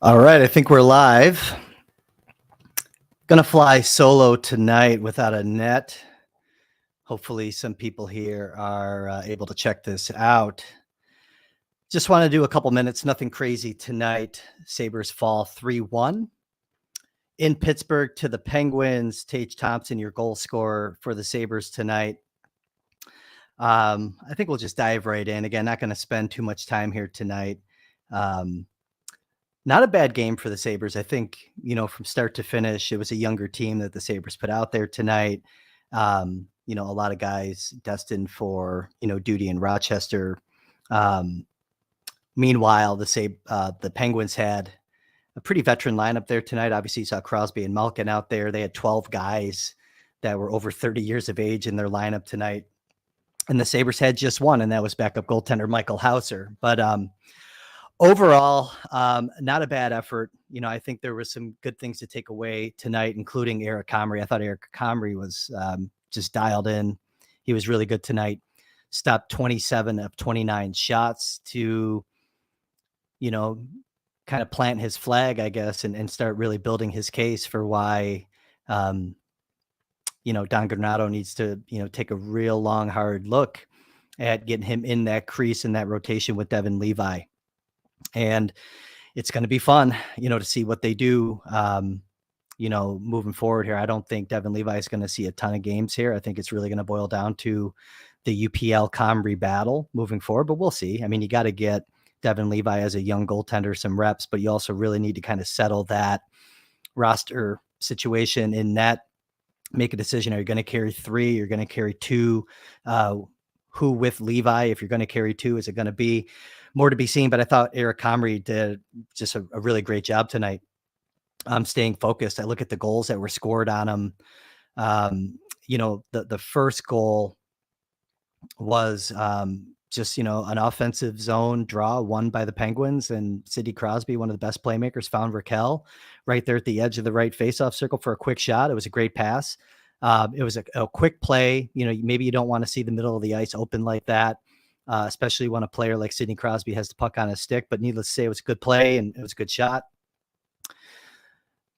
All right, I think we're live. Gonna fly solo tonight without a net. Hopefully some people here are able to check this out. Just want to do a couple minutes, nothing crazy tonight. Sabres fall 3-1 in Pittsburgh to the Penguins. Tage Thompson, your goal scorer for the Sabres tonight. I think we'll just dive right in. Again, not going to spend too much time here tonight. Not a bad game for the Sabres. I think, from start to finish, it was a younger team that the Sabres put out there tonight. A lot of guys destined for, duty in Rochester. Meanwhile, the Penguins had a pretty veteran lineup there tonight. Obviously, you saw Crosby and Malkin out there. They had 12 guys that were over 30 years of age in their lineup tonight. And the Sabres had just one, and that was backup goaltender Michael Hauser. But overall, not a bad effort. I think there was some good things to take away tonight, including Eric Comrie. I thought Eric Comrie was just dialed in. He was really good tonight. Stopped 27 of 29 shots to, kind of plant his flag, I guess, and start really building his case for why, Don Granato needs to, take a real long, hard look at getting him in that crease in that rotation with Devin Levi. And it's going to be fun, to see what they do, moving forward here. I don't think Devin Levi is going to see a ton of games here. I think it's really going to boil down to the UPL Comrie battle moving forward, but we'll see. I mean, you got to get Devin Levi as a young goaltender some reps, but you also really need to kind of settle that roster situation in net, make a decision. Are you going to carry three? You're going to carry two, who with Levi, if you're going to carry two, is it going to be more to be seen? But I thought Eric Comrie did just a really great job tonight. Staying focused. I look at the goals that were scored on him. The first goal was just, an offensive zone draw won by the Penguins, and Sidney Crosby, one of the best playmakers, found Raquel right there at the edge of the right faceoff circle for a quick shot. It was a great pass. It was a quick play. Maybe you don't want to see the middle of the ice open like that, especially when a player like Sidney Crosby has the puck on his stick. But needless to say, it was a good play and it was a good shot.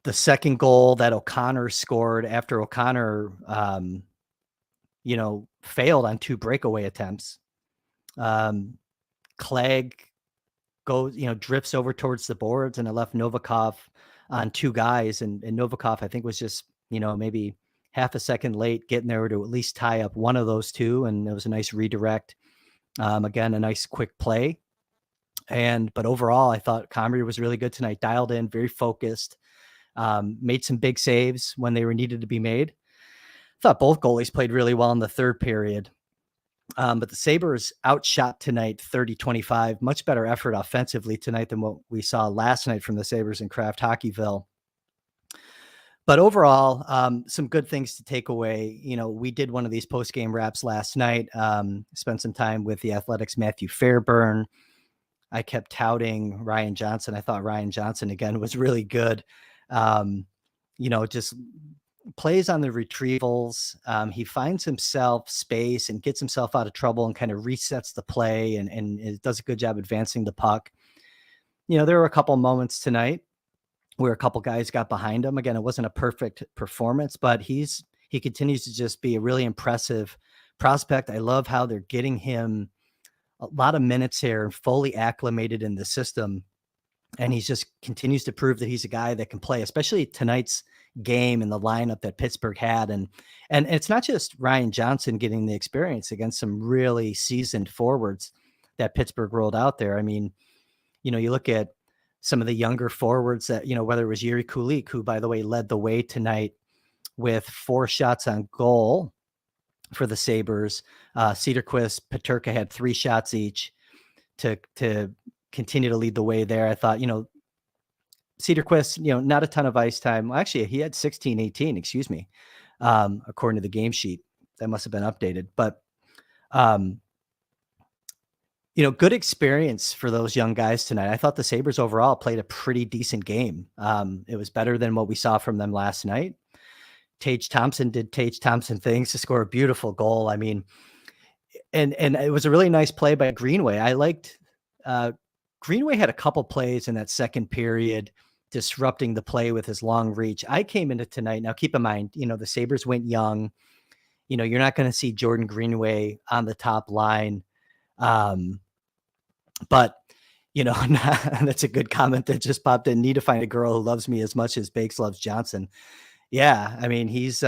The second goal that O'Connor scored after O'Connor, failed on two breakaway attempts. Clegg goes, drifts over towards the boards, and it left Novikov on two guys. And Novikov, I think, was just, maybe half a second late getting there to at least tie up one of those two. And it was a nice redirect. Again, a nice quick play. But overall, I thought Comrie was really good tonight, dialed in, very focused, made some big saves when they were needed to be made. I thought both goalies played really well in the third period. But the Sabres outshot tonight 30-25, much better effort offensively tonight than what we saw last night from the Sabres in Kraft Hockeyville. But overall, some good things to take away. We did one of these post-game wraps last night, spent some time with the Athletics' Matthew Fairburn. I kept touting Ryan Johnson. I thought Ryan Johnson, again, was really good. Just plays on the retrievals. He finds himself space and gets himself out of trouble and kind of resets the play and it does a good job advancing the puck. There were a couple moments tonight where a couple guys got behind him. Again, it wasn't a perfect performance, but he continues to just be a really impressive prospect. I love how they're getting him a lot of minutes here and fully acclimated in the system. And he just continues to prove that he's a guy that can play, especially tonight's game and the lineup that Pittsburgh had. And it's not just Ryan Johnson getting the experience against some really seasoned forwards that Pittsburgh rolled out there. I mean, you look at some of the younger forwards that, whether it was Yuri Kulik, who, by the way, led the way tonight with 4 shots on goal for the Sabres. Cedarquist, Peterka had 3 shots each to continue to lead the way there. I thought, Cedarquist, not a ton of ice time. Well, actually, he had 16-18, excuse me, according to the game sheet. That must have been updated. But, good experience for those young guys tonight. I thought the Sabres overall played a pretty decent game. It was better than what we saw from them last night. Tage Thompson did Tage Thompson things to score a beautiful goal. I mean, and it was a really nice play by Greenway. I liked Greenway had a couple plays in that second period, disrupting the play with his long reach. I came into tonight. Now, keep in mind, the Sabres went young. You're not going to see Jordan Greenway on the top line. But, that's a good comment that just popped in. Need to find a girl who loves me as much as Bakes loves Johnson. Yeah. I mean, he's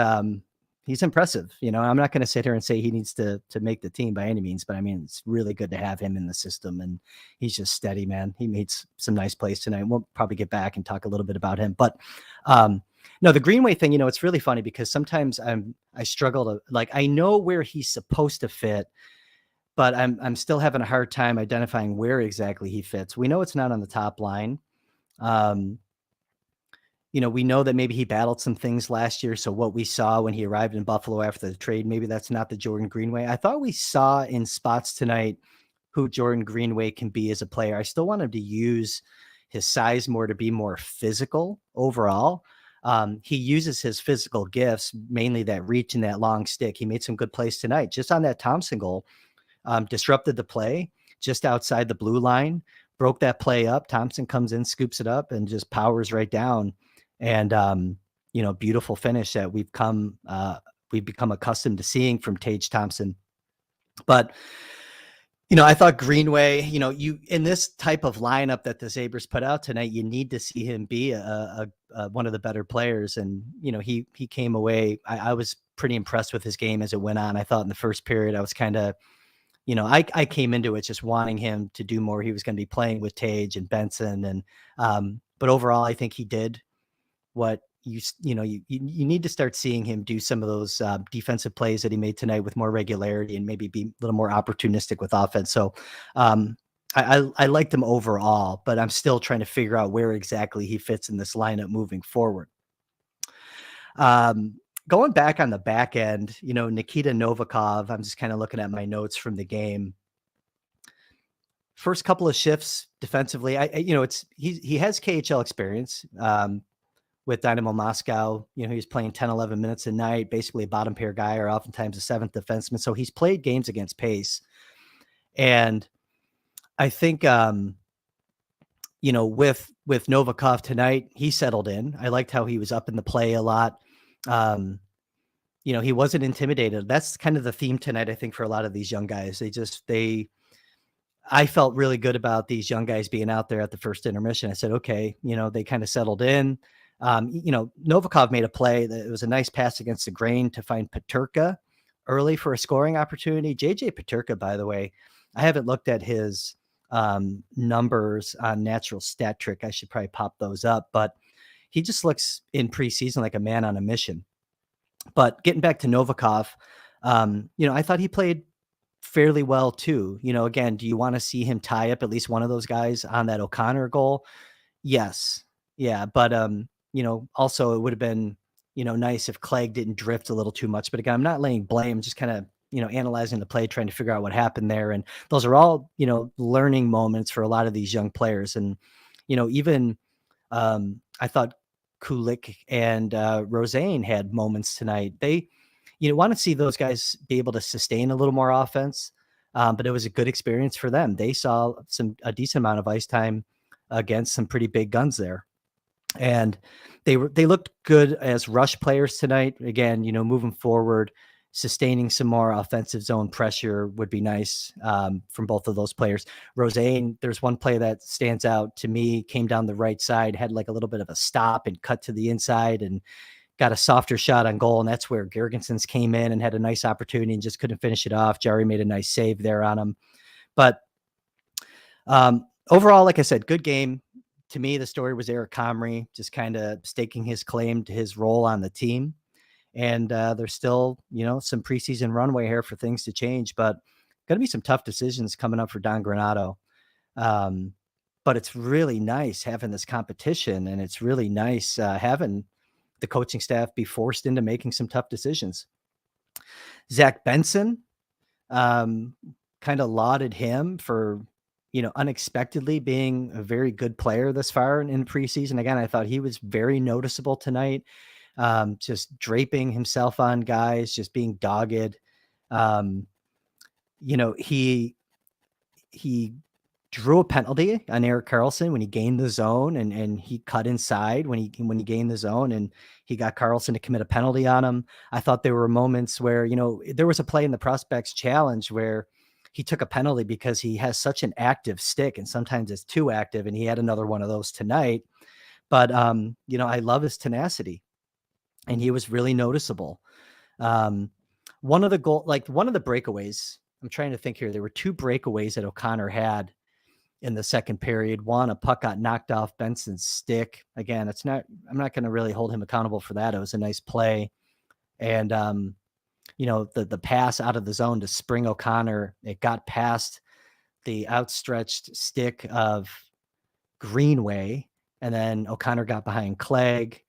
impressive. I'm not going to sit here and say he needs to make the team by any means, but I mean, it's really good to have him in the system, and he's just steady, man. He made some nice plays tonight. We'll probably get back and talk a little bit about him, but, no, the Greenway thing, it's really funny because sometimes I struggle to, I know where he's supposed to fit, but I'm still having a hard time identifying where exactly he fits. We know it's not on the top line. We know that maybe he battled some things last year. So what we saw when he arrived in Buffalo after the trade, maybe that's not the Jordan Greenway. I thought we saw in spots tonight who Jordan Greenway can be as a player. I still want him to use his size more to be more physical overall. He uses his physical gifts, mainly that reach and that long stick. He made some good plays tonight, just on that Thompson goal, disrupted the play just outside the blue line, broke that play up. Thompson comes in, scoops it up, and just powers right down. And, beautiful finish that we've become accustomed to seeing from Tage Thompson. But, I thought Greenway, you in this type of lineup that the Sabres put out tonight, you need to see him be one of the better players. And, he came away. I was pretty impressed with his game as it went on. I thought in the first period, I was kind of, I came into it just wanting him to do more. He was going to be playing with Tage and Benson. And, but overall, I think he did what you need to start seeing him do some of those defensive plays that he made tonight with more regularity and maybe be a little more opportunistic with offense. So I liked him overall, but I'm still trying to figure out where exactly he fits in this lineup moving forward. Going back on the back end, Nikita Novikov, I'm just kind of looking at my notes from the game. First couple of shifts defensively, he has KHL experience. With Dynamo Moscow, he's playing 10, 11 minutes a night, basically a bottom pair guy or oftentimes a seventh defenseman. So he's played games against pace. And I think, with Novikov tonight, he settled in. I liked how he was up in the play a lot. He wasn't intimidated. That's kind of the theme tonight, I think, for a lot of these young guys. I felt really good about these young guys being out there at the first intermission. I said, okay, they kind of settled in. Novikov made a play that it was a nice pass against the grain to find Peterka early for a scoring opportunity. JJ Peterka, by the way, I haven't looked at his numbers on Natural Stat Trick. I should probably pop those up, but he just looks in preseason like a man on a mission. But getting back to Novikov, I thought he played fairly well too. Again, do you want to see him tie up at least one of those guys on that O'Connor goal? Yes. Yeah. But, also it would have been, nice if Clegg didn't drift a little too much. But again, I'm not laying blame, just kind of, analyzing the play, trying to figure out what happened there. And those are all, learning moments for a lot of these young players. And, even I thought Kulik and Rosane had moments tonight. They, want to see those guys be able to sustain a little more offense. But it was a good experience for them. They saw a decent amount of ice time against some pretty big guns there. And they looked good as rush players tonight. Again, moving forward, sustaining some more offensive zone pressure would be nice from both of those players. Rosane, there's one play that stands out to me, came down the right side, had like a little bit of a stop and cut to the inside and got a softer shot on goal. And that's where Gergensons came in and had a nice opportunity and just couldn't finish it off. Jerry made a nice save there on him. But overall, like I said, good game. To me, the story was Eric Comrie just kind of staking his claim to his role on the team. And there's still, some preseason runway here for things to change, but going to be some tough decisions coming up for Don Granato. But it's really nice having this competition, and it's really nice having the coaching staff be forced into making some tough decisions. Zach Benson, kind of lauded him for, unexpectedly being a very good player this far in preseason. Again, I thought he was very noticeable tonight. Just draping himself on guys, just being dogged. He drew a penalty on Erik Karlsson when he gained the zone, and he cut inside when he gained the zone, and he got Karlsson to commit a penalty on him. I thought there were moments where, there was a play in the Prospects Challenge where he took a penalty because he has such an active stick, and sometimes it's too active, and he had another one of those tonight. But I love his tenacity, and he was really noticeable. One of the breakaways, I'm trying to think here. There were two breakaways that O'Connor had in the second period. One, a puck got knocked off Benson's stick. Again, I'm not going to really hold him accountable for that. It was a nice play. And, the pass out of the zone to Spring O'Connor, it got past the outstretched stick of Greenway. And then O'Connor got behind Clegg,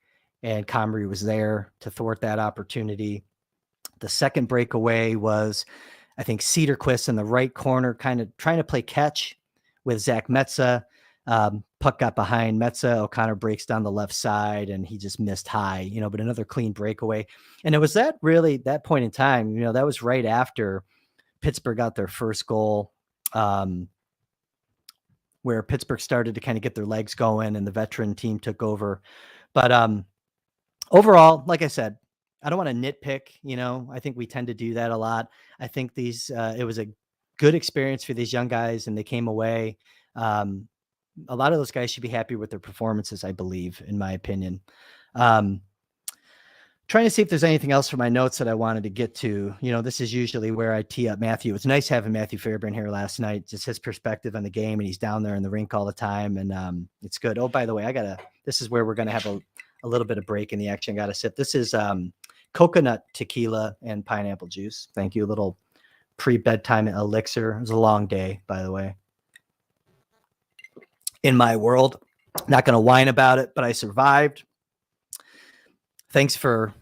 and Comrie was there to thwart that opportunity. The second breakaway was, I think, Cedarquist in the right corner, kind of trying to play catch with Zach Metza. Puck got behind Metza. O'Connor breaks down the left side, and he just missed high, but another clean breakaway. And it was that point in time, that was right after Pittsburgh got their first goal, where Pittsburgh started to kind of get their legs going and the veteran team took over. But overall, like I said, I don't want to nitpick, I think we tend to do that a lot. I think it was a good experience for these young guys, and they came away. A lot of those guys should be happy with their performances, I believe, in my opinion. Trying to see if there's anything else from my notes that I wanted to get to. This is usually where I tee up Matthew. It's nice having Matthew Fairbairn here last night, just his perspective on the game, and he's down there in the rink all the time, and it's good. Oh, by the way, this is where we're going to have a little bit of break in the action. I got to sip. This is coconut tequila and pineapple juice. Thank you. A little pre-bedtime elixir. It was a long day, by the way. In my world, not going to whine about it, but I survived. Thanks for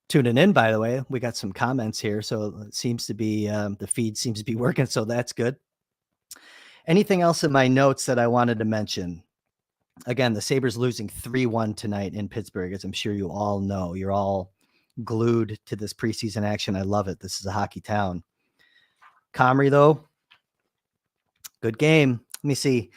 tuning in, by the way. We got some comments here, so it seems to be the feed seems to be working, so that's good. Anything else in my notes that I wanted to mention? Again, the Sabres losing 3-1 tonight in Pittsburgh, as I'm sure you all know. You're all glued to this preseason action. I love it. This is a hockey town. Comrie, though, good game. Let me see.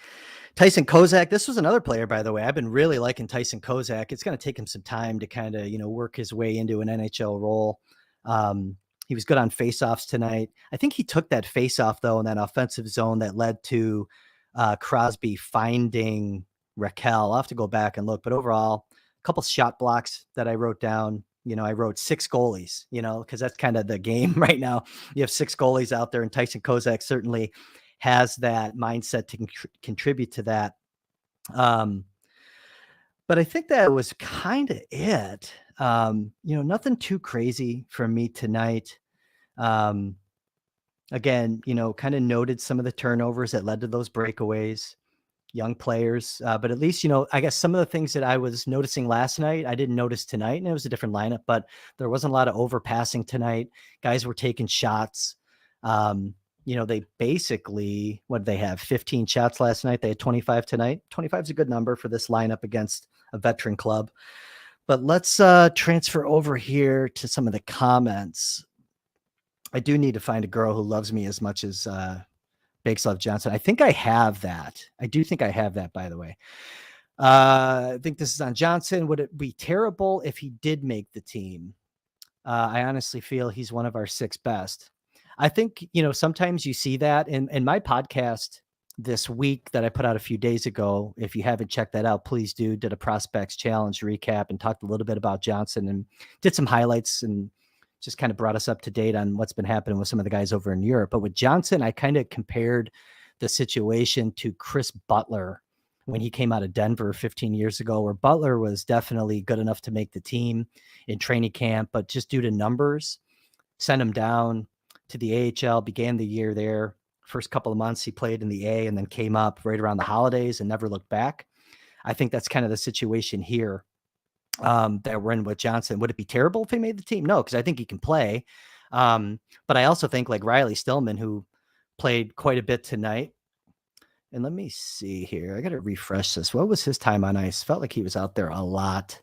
Tyson Kozak, this was another player, by the way. I've been really liking Tyson Kozak. It's going to take him some time to kind of, work his way into an NHL role. He was good on faceoffs tonight. I think he took that faceoff, though, in that offensive zone that led to Crosby finding Raquel. I'll have to go back and look. But overall, a couple shot blocks that I wrote down. I wrote 6 goalies, because that's kind of the game right now. You have 6 goalies out there, and Tyson Kozak certainly has that mindset to contribute to that. But I think that was kind of it. Nothing too crazy from me tonight. Again, kind of noted some of the turnovers that led to those breakaways, young players. But at least, I guess some of the things that I was noticing last night, I didn't notice tonight, and it was a different lineup, but there wasn't a lot of overpassing tonight. Guys were taking shots. They basically, what did they have? 15 shots last night. They had 25 tonight. 25 is a good number for this lineup against a veteran club. But let's transfer over here to some of the comments. I do need to find a girl who loves me as much as Bakes Love Johnson. I think I have that. I do think I have that, by the way. I think this is on Johnson. Would it be terrible if he did make the team? I honestly feel he's one of our 6 best. I think, sometimes you see that in my podcast this week that I put out a few days ago. If you haven't checked that out, please do. Did a Prospects Challenge recap and talked a little bit about Johnson and did some highlights and just kind of brought us up to date on what's been happening with some of the guys over in Europe. But with Johnson, I kind of compared the situation to Chris Butler when he came out of Denver 15 years ago, where Butler was definitely good enough to make the team in training camp, but just due to numbers, sent him down to the AHL, began the year there. First couple of months he played in the A and then came up right around the holidays and never looked back. I think that's kind of the situation here that we're in with Johnson. Would it be terrible if he made the team? No, because I think he can play. But I also think like Riley Stillman, who played quite a bit tonight. And let me see here. I got to refresh this. What was his time on ice? Felt like he was out there a lot.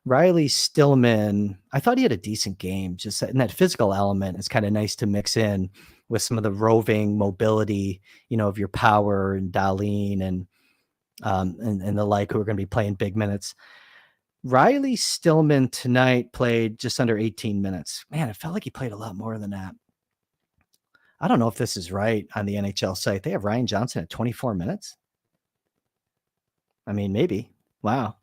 Riley Stillman, I thought he had a decent game. Just in that physical element, it's kind of nice to mix in. with some of the roving mobility, of your Power and Darlene and the like, who are going to be playing big minutes. Riley Stillman tonight played just under 18 minutes. Man, it felt like he played a lot more than that. I don't know if this is right on the NHL site. They have Ryan Johnson at 24 minutes. I mean, maybe. Wow.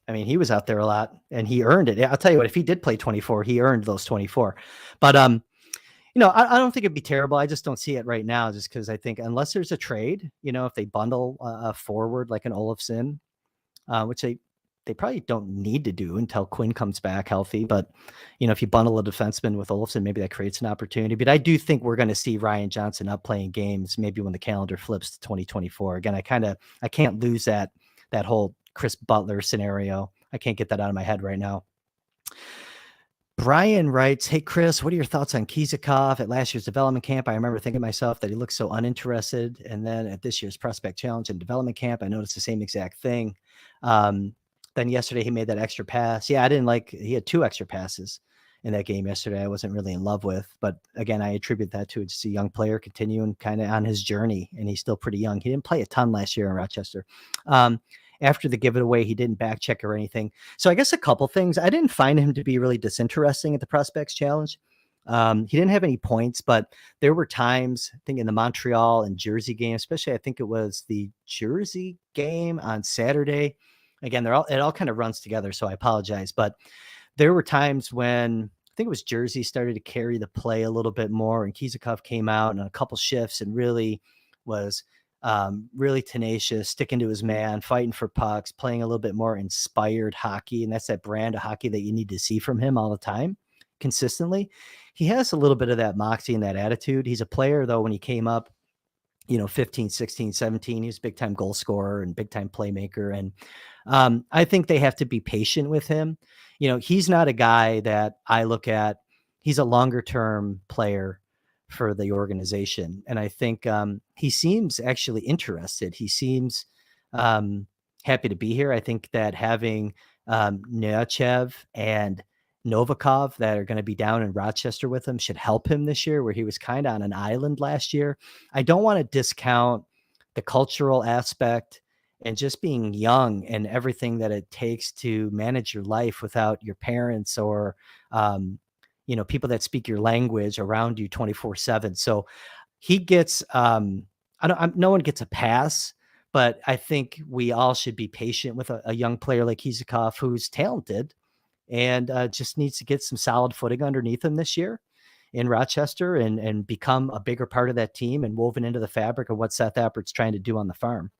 I mean, he was out there a lot and he earned it. I'll tell you what, if he did play 24, he earned those 24. But, I don't think it'd be terrible. I just don't see it right now, just because I think unless there's a trade, if they bundle a forward like an Olofsson, which they probably don't need to do until Quinn comes back healthy. But, if you bundle a defenseman with Olofsson, maybe that creates an opportunity. But I do think we're going to see Ryan Johnson up playing games, maybe when the calendar flips to 2024. Again, I can't lose that whole Chris Butler scenario. I can't get that out of my head right now. Brian writes, "Hey, Chris, what are your thoughts on Kizikov at last year's development camp? I remember thinking to myself that he looked so uninterested. And then at this year's prospect challenge and development camp, I noticed the same exact thing. Then yesterday he made that extra pass. Yeah, he had 2 extra passes in that game yesterday. I wasn't really in love with, but again, I attribute that to just a young player continuing kind of on his journey. And he's still pretty young. He didn't play a ton last year in Rochester. After the giveaway, he didn't back check or anything. So I guess a couple things. I didn't find him to be really disinteresting at the Prospects Challenge. He didn't have any points, but there were times, I think in the Montreal and Jersey game, especially I think it was the Jersey game on Saturday. Again, it all kind of runs together, so I apologize. But there were times when I think it was Jersey started to carry the play a little bit more, and Kizikov came out in a couple shifts and really was really tenacious, sticking to his man, fighting for pucks, playing a little bit more inspired hockey. And that's that brand of hockey that you need to see from him all the time, consistently. He has a little bit of that moxie and that attitude. He's a player, though, when he came up, 15, 16, 17, he was a big time goal scorer and big time playmaker. And I think they have to be patient with him. He's not a guy that I look at. He's a longer term player for the organization. And I think he seems actually interested. He seems happy to be here. I think that having Neachev and Novikov that are going to be down in Rochester with him should help him this year, where he was kind of on an island last year. I don't want to discount the cultural aspect and just being young and everything that it takes to manage your life without your parents or, people that speak your language around you 24/7. So he gets, no one gets a pass, but I think we all should be patient with a young player like Kizikov, who's talented and just needs to get some solid footing underneath him this year in Rochester and become a bigger part of that team and woven into the fabric of what Seth Appert's trying to do on the farm.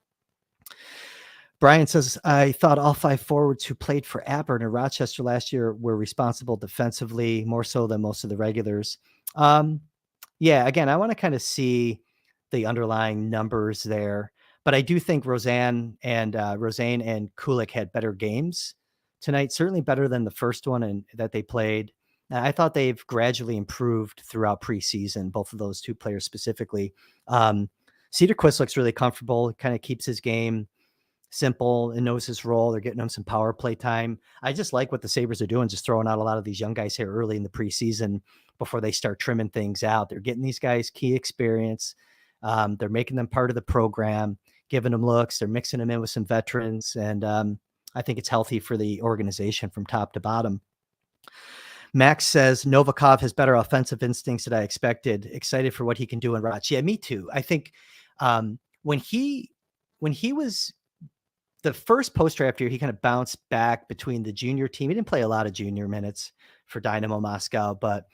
Brian says, "I thought all 5 forwards who played for Abbott in Rochester last year were responsible defensively, more so than most of the regulars." Yeah, again, I want to kind of see the underlying numbers there, but I do think Rosane and Kulik had better games tonight, certainly better than the first one that they played. I thought they've gradually improved throughout preseason, both of those 2 players specifically. Cedarquist looks really comfortable, kind of keeps his game simple and knows his role. They're getting him some power play time. I just like what the Sabres are doing, just throwing out a lot of these young guys here early in the preseason before they start trimming things out. They're getting these guys key experience. They're making them part of the program, giving them looks. They're mixing them in with some veterans. And I think it's healthy for the organization from top to bottom. Max says, "Novikov has better offensive instincts than I expected. Excited for what he can do in Roch." Yeah, me too. I think when he was the first post-draft year, he kind of bounced back between the junior team. He didn't play a lot of junior minutes for Dynamo Moscow, but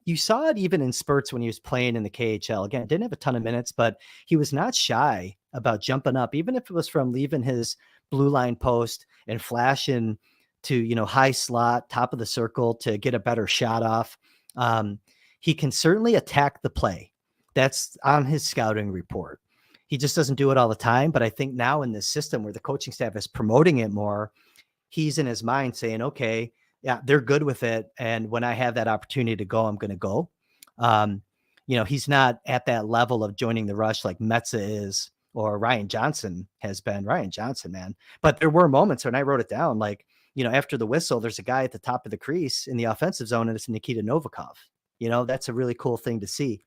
you saw it even in spurts when he was playing in the KHL. Again, didn't have a ton of minutes, but he was not shy about jumping up, even if it was from leaving his blue line post and flashing to, high slot, top of the circle to get a better shot off. He can certainly attack the play. That's on his scouting report. He just doesn't do it all the time. But I think now in this system where the coaching staff is promoting it more, he's in his mind saying, okay, yeah, they're good with it. And when I have that opportunity to go, I'm going to go. He's not at that level of joining the rush like Metza is, or Ryan Johnson has been. Ryan Johnson, man. But there were moments when I wrote it down, like, after the whistle, there's a guy at the top of the crease in the offensive zone, and it's Nikita Novikov. That's a really cool thing to see.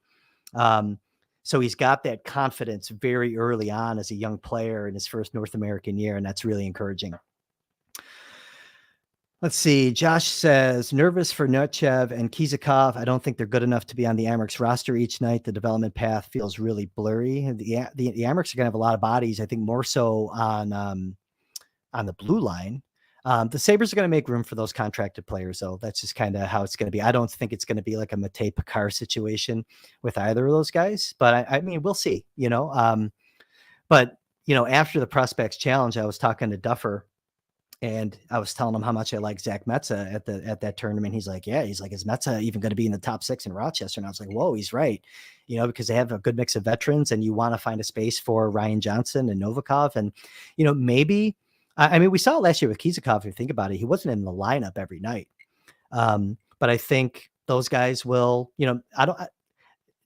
So he's got that confidence very early on as a young player in his first North American year, and that's really encouraging. Let's see. Josh says, nervous for Nechayev and Kizikov. I don't think they're good enough to be on the Amerks roster each night. The development path feels really blurry. The Amerks are going to have a lot of bodies, I think more so on the blue line. The Sabres are going to make room for those contracted players, though. That's just kind of how it's going to be. I don't think it's going to be like a Matej Pekar situation with either of those guys, but I mean, we'll see, but after the Prospects Challenge, I was talking to Duffer, and I was telling him how much I like Zach Metza at that tournament. He's like, yeah, is Metza even going to be in the top 6 in Rochester? And I was like, whoa, he's right. Because they have a good mix of veterans, and you want to find a space for Ryan Johnson and Novikov. And, maybe, I mean, we saw it last year with Kizikov. If you think about it, he wasn't in the lineup every night. But I think those guys will,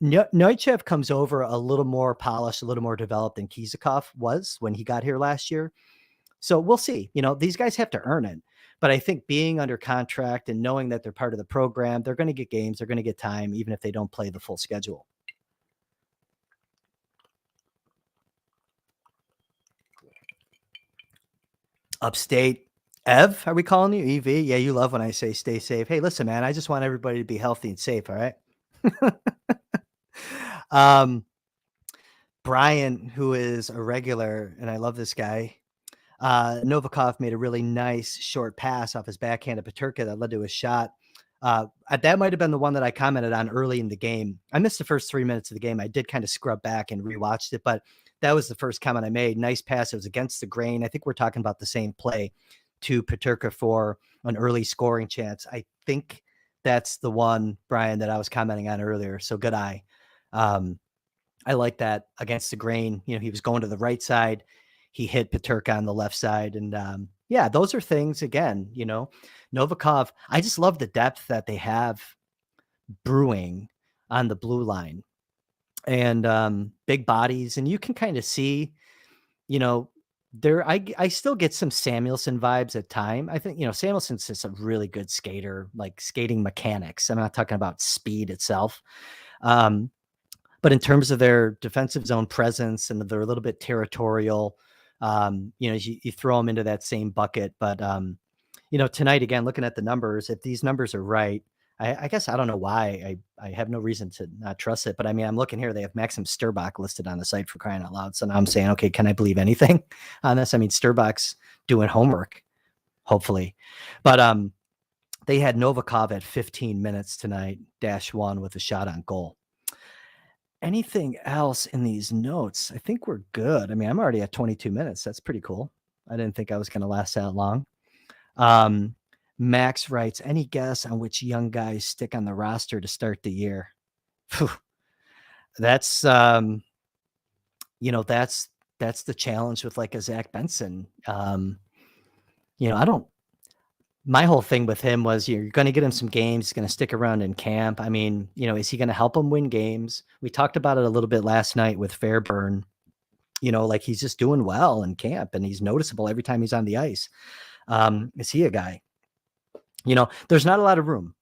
Nechayev comes over a little more polished, a little more developed than Kizikov was when he got here last year. So we'll see. These guys have to earn it. But I think being under contract and knowing that they're part of the program, they're going to get games, they're going to get time, even if they don't play the full schedule. Upstate. Ev, are we calling you? EV? Yeah, you love when I say stay safe. Hey, listen, man, I just want everybody to be healthy and safe, all right? Brian, who is a regular, and I love this guy, Novikov made a really nice short pass off his backhand to Peterka that led to a shot. That might have been the one that I commented on early in the game. I missed the first 3 minutes of the game. I did kind of scrub back and rewatched it, but that was the first comment I made. Nice pass. It was against the grain. I think we're talking about the same play to Peterka for an early scoring chance. I think that's the one, Brian, that I was commenting on earlier. So good eye. I like that against the grain. He was going to the right side. He hit Peterka on the left side. And yeah, those are things, again, Novikov, I just love the depth that they have brewing on the blue line, and big bodies. And you can kind of see, I still get some Samuelson vibes at time. I think, Samuelson's just a really good skater, like skating mechanics. I'm not talking about speed itself. But in terms of their defensive zone presence, and they're a little bit territorial, you throw them into that same bucket. But, tonight, again, looking at the numbers, if these numbers are right, I guess I don't know why. I have no reason to not trust it. But I mean, I'm looking here. They have Maxim Sturbach listed on the site, for crying out loud. So now I'm saying, okay, can I believe anything on this? I mean, Sturbach's doing homework, hopefully. But they had Novikov at 15 minutes tonight, -1 with a shot on goal. Anything else in these notes? I think we're good. I mean, I'm already at 22 minutes. That's pretty cool. I didn't think I was going to last that long. Max writes, any guess on which young guys stick on the roster to start the year? Whew. That's, that's the challenge with like a Zach Benson. My whole thing with him was you're going to get him some games. He's going to stick around in camp. I mean, is he going to help him win games? We talked about it a little bit last night with Fairburn. Like he's just doing well in camp, and he's noticeable every time he's on the ice. Is he a guy? There's not a lot of room.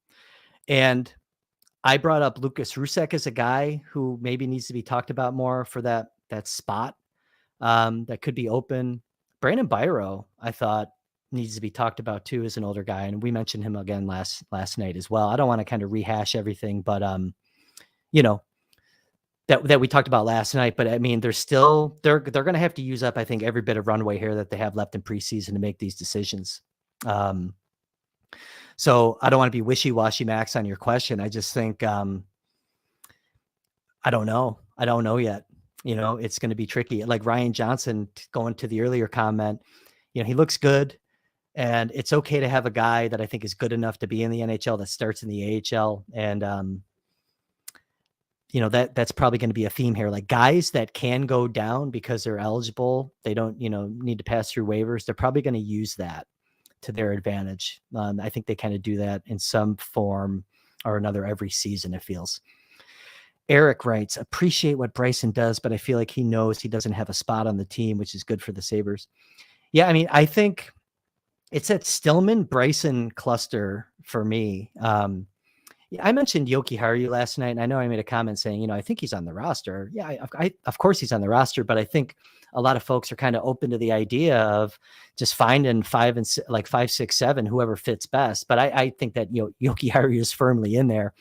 And I brought up Lucas Rusek as a guy who maybe needs to be talked about more for that spot that could be open. Brandon Byro, I thought, needs to be talked about too as an older guy. And we mentioned him again last night as well. I don't want to kind of rehash everything, but that we talked about last night. But I mean, they're going to have to use up, I think, every bit of runway here that they have left in preseason to make these decisions. So I don't want to be wishy-washy, Max, on your question. I just think, I don't know. I don't know yet. It's going to be tricky. Like Ryan Johnson, going to the earlier comment, he looks good. And it's okay to have a guy that I think is good enough to be in the NHL that starts in the AHL. And, that's probably going to be a theme here. Like guys that can go down because they're eligible, they don't, need to pass through waivers. They're probably going to use that to their advantage. I think they kind of do that in some form or another every season, it feels. Eric writes, appreciate what Bryson does, but I feel like he knows he doesn't have a spot on the team, which is good for the Sabres. Yeah, I mean, I think it's that Stillman-Bryson cluster for me. Yeah, I mentioned Yoki Haru last night, and I know I made a comment saying, I think he's on the roster. Yeah, of course he's on the roster, but I think a lot of folks are kind of open to the idea of just finding like 5, 6, 7, whoever fits best. But I think that Yoki Haru is firmly in there.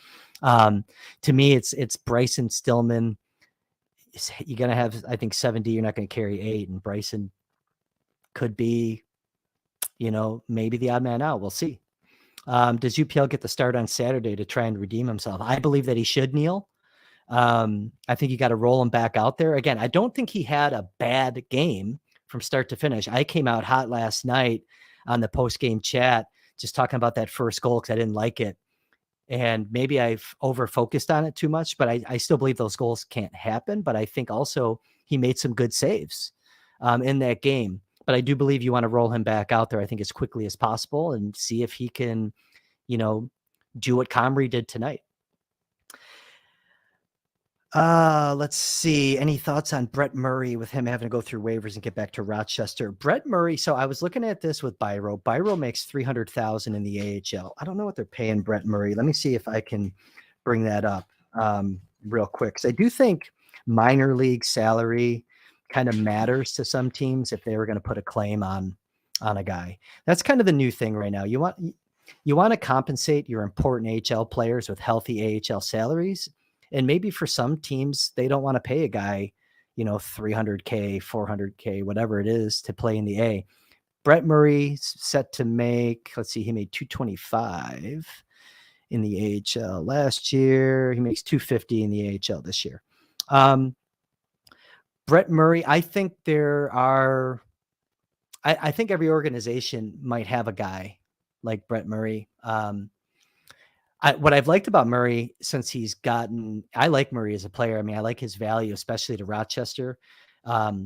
To me, it's Bryson Stillman. You're gonna have, I think, 7D. You're not going to carry 8, and Bryson could be, maybe the odd man out. We'll see. Does UPL get the start on Saturday to try and redeem himself? I believe that he should, Neil. I think you got to roll him back out there. Again, I don't think he had a bad game from start to finish. I came out hot last night on the post-game chat just talking about that first goal because I didn't like it. And maybe I've over-focused on it too much, but I still believe those goals can't happen. But I think also he made some good saves in that game. But I do believe you want to roll him back out there, I think, as quickly as possible and see if he can, do what Comrie did tonight. Let's see. Any thoughts on Brett Murray with him having to go through waivers and get back to Rochester? Brett Murray. So I was looking at this with Byro. Byro makes $300,000 in the AHL. I don't know what they're paying Brett Murray. Let me see if I can bring that up real quick. Because I do think minor league salary kind of matters to some teams if they were going to put a claim on a guy. That's kind of the new thing right now. You want to compensate your important AHL players with healthy AHL salaries. And maybe for some teams, they don't want to pay a guy, $300K, $400K, whatever it is to play in the A. Brett Murray set to make, let's see, he made $225 in the AHL last year. He makes $250 in the AHL this year. Brett Murray, I think I think every organization might have a guy like Brett Murray. What I've liked about Murray since I like Murray as a player. I mean, I like his value, especially to Rochester.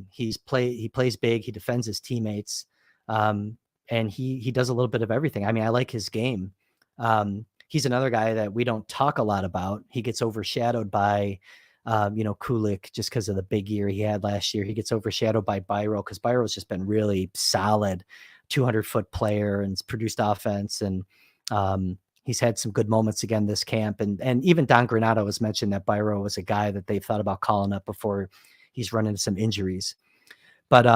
He plays big, he defends his teammates, and he does a little bit of everything. I mean, I like his game. He's another guy that we don't talk a lot about. He gets overshadowed by, Kulik just because of the big year he had last year. He gets overshadowed by Byro because Byro's just been really solid, 200-foot player and produced offense. And he's had some good moments again this camp. And even Don Granato has mentioned that Byro was a guy that they thought about calling up before he's run into some injuries. But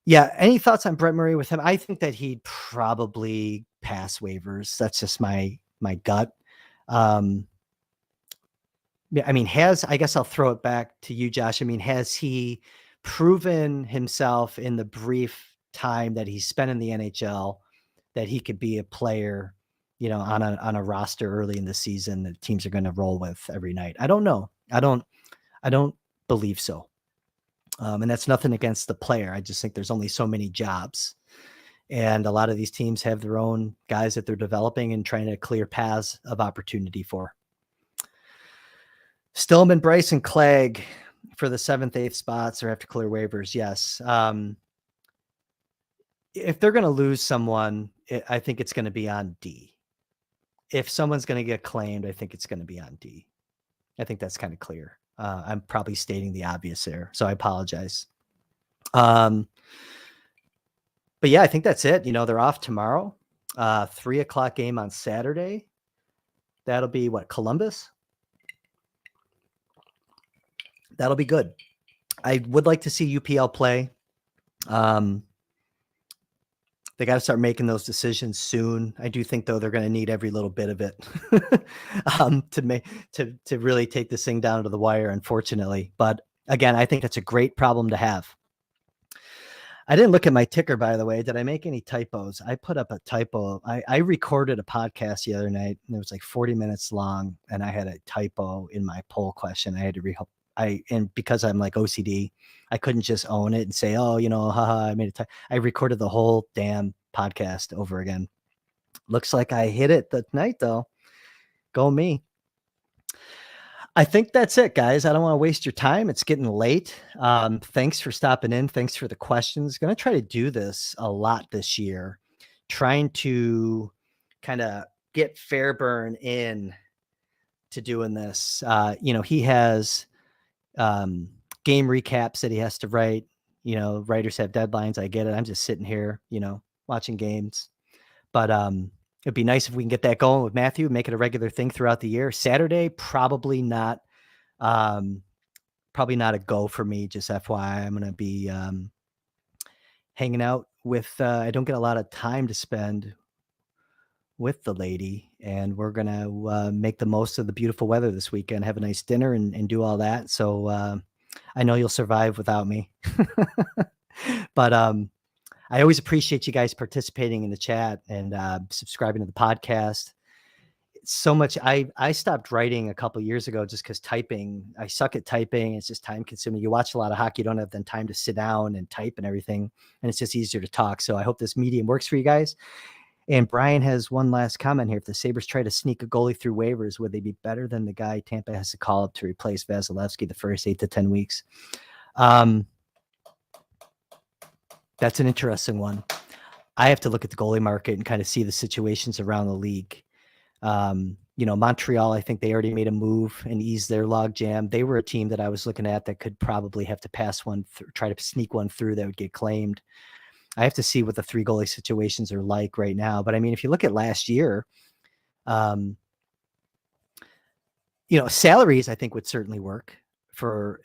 yeah, any thoughts on Brett Murray with him? I think that he'd probably pass waivers. That's just my gut. I mean, I guess I'll throw it back to you, Josh. I mean, has he proven himself in the brief time that he's spent in the NHL that he could be a player, on a roster early in the season that teams are going to roll with every night? I don't know. I don't believe so. And that's nothing against the player. I just think there's only so many jobs. And a lot of these teams have their own guys that they're developing and trying to clear paths of opportunity for. Stillman, Bryce, and Clegg for the 7th, 8th spots or have to clear waivers. Yes. If they're going to lose someone, I think it's going to be on D. If someone's going to get claimed, I think it's going to be on D. I think that's kind of clear. I'm probably stating the obvious there, so I apologize. But yeah, I think that's it. They're off tomorrow. 3:00 game on Saturday. That'll be what, Columbus? That'll be good. I would like to see UPL play. They got to start making those decisions soon. I do think, though, they're going to need every little bit of it to really take this thing down to the wire, unfortunately. But again, I think that's a great problem to have. I didn't look at my ticker, by the way. Did I make any typos? I put up a typo. I recorded a podcast the other night, and it was like 40 minutes long, and I had a typo in my poll question. I had to and because I'm like OCD, I couldn't just own it and say, oh, haha, I made a I recorded the whole damn podcast over again. Looks like I hit it that night, though. Go me. I think that's it, guys. I don't want to waste your time. It's getting late. Thanks for stopping in. Thanks for the questions. Going to try to do this a lot this year, trying to kind of get Fairburn in to doing this. He has game recaps that he has to write. Writers have deadlines. I get it. I'm just sitting here, watching games. But It'd be nice if we can get that going with Matthew, make it a regular thing throughout the year. Saturday, probably not a go for me. Just FYI, I'm going to be hanging out with, I don't get a lot of time to spend with the lady, and we're going to make the most of the beautiful weather this weekend, have a nice dinner and do all that. So I know you'll survive without me. But I always appreciate you guys participating in the chat and subscribing to the podcast. So much. I stopped writing a couple years ago just because I suck at typing. It's just time consuming. You watch a lot of hockey, you don't have the time to sit down and type and everything, and it's just easier to talk. So I hope this medium works for you guys. And Brian has one last comment here. If the Sabres try to sneak a goalie through waivers, would they be better than the guy Tampa has to call up to replace Vasilevsky the first 8 to 10 weeks? That's an interesting one. I have to look at the goalie market and kind of see the situations around the league. Montreal, I think they already made a move and eased their log jam. They were a team that I was looking at that could probably have to pass one, try to sneak one through that would get claimed. I have to see what the 3 goalie situations are like right now. But I mean, if you look at last year, salaries I think would certainly work for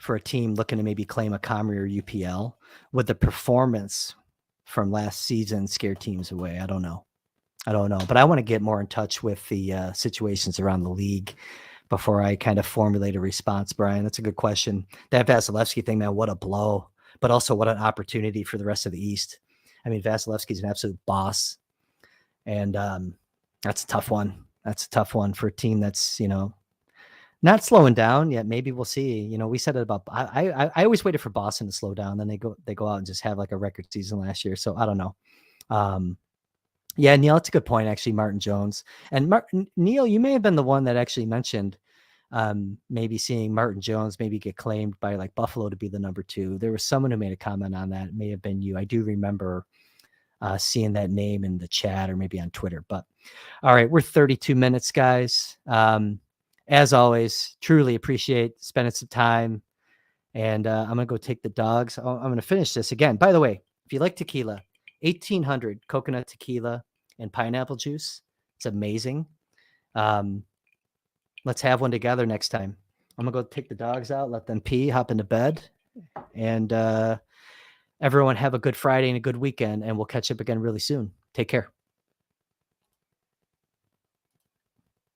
a team looking to maybe claim a Comrie or UPL. Would the performance from last season scare teams away? I don't know, but I want to get more in touch with the situations around the league before I kind of formulate a response, Brian. That's a good question. That Vasilevsky thing, man, what a blow, but also what an opportunity for the rest of the East. I mean, Vasilevsky's an absolute boss, and that's a tough one. That's a tough one for a team that's, not slowing down yet. Maybe we'll see. We said it about, I always waited for Boston to slow down. Then they go out and just have like a record season last year. So I don't know. Yeah, Neil, that's a good point, actually, Martin Jones. And Neil, you may have been the one that actually mentioned maybe seeing Martin Jones maybe get claimed by like Buffalo to be the number 2. There was someone who made a comment on that. It may have been you. I do remember seeing that name in the chat or maybe on Twitter. But all right, we're 32 minutes, guys. As always, truly appreciate spending some time. And I'm going to go take the dogs. I'm going to finish this again. By the way, if you like tequila, 1800 coconut tequila and pineapple juice. It's amazing. Let's have one together next time. I'm going to go take the dogs out, let them pee, hop into bed. And everyone have a good Friday and a good weekend. And we'll catch up again really soon. Take care.